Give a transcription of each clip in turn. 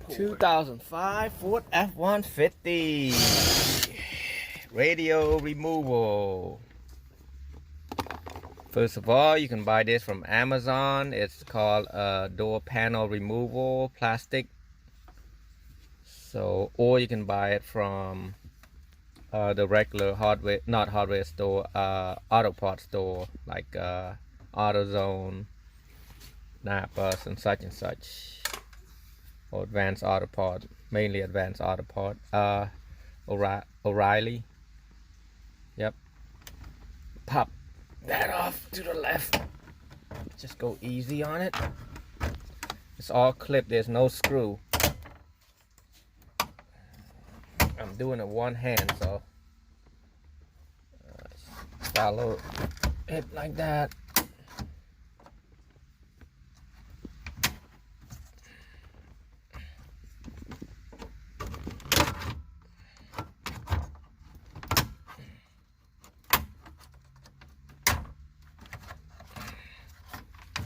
2005 Ford F-150 radio removal. First of all, you can buy this from Amazon. It's called door panel removal plastic. So, or you can buy it from the regular hardware, not hardware store, auto parts store like AutoZone, Napas, and such. Or Advanced Auto Part, mainly Advanced Auto Part. O'Reilly. Yep. Pop that off to the left. Just go easy on it. It's all clipped. There's no screw. I'm doing it one hand, so follow it like that.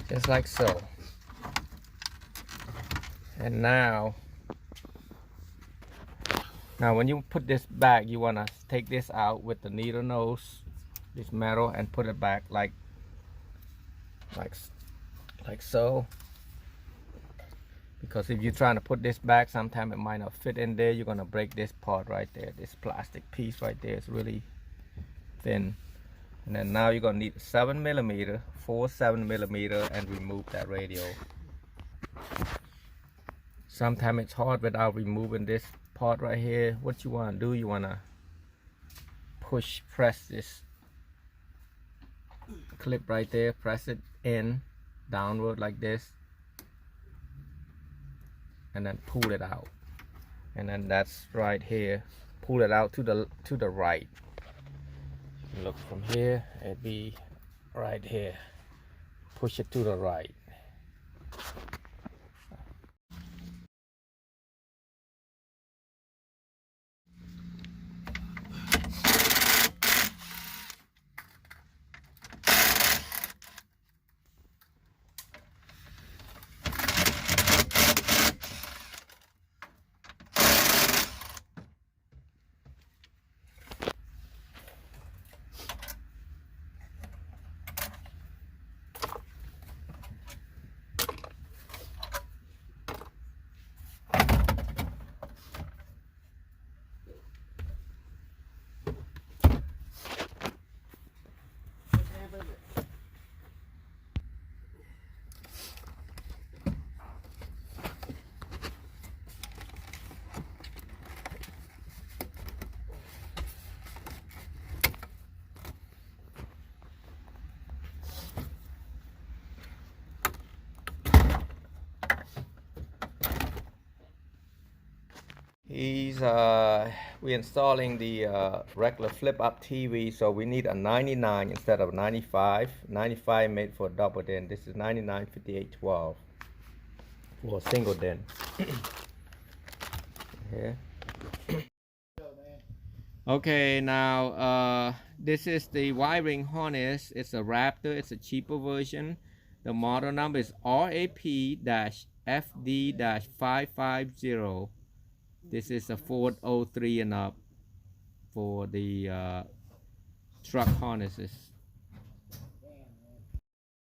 Just like so. And now when you put this back, you want to take this out with the needle nose, this metal, and put it back like so. Because if you're trying to put this back, sometimes it might not fit in there. You're going to break this part right there. This plastic piece right there is really thin. And then now you're going to need 7mm, 7mm, and remove that radio. Sometimes it's hard without removing this part right here. What you want to do, you want to press this clip right there, press it in downward like this, and then pull it out. And then that's right here. Pull it out to the right. Look from here, it'd be right here. Push it to the right. We're installing the regular flip up TV, so we need a 99 instead of 95. 95 made for a double den. This is 99 5812 for a single den. Here. Okay, now this is the wiring harness. It's a Raptor. It's a cheaper version. The model number is RAP-FD-550. This is a Ford 03 and up for the truck harnesses.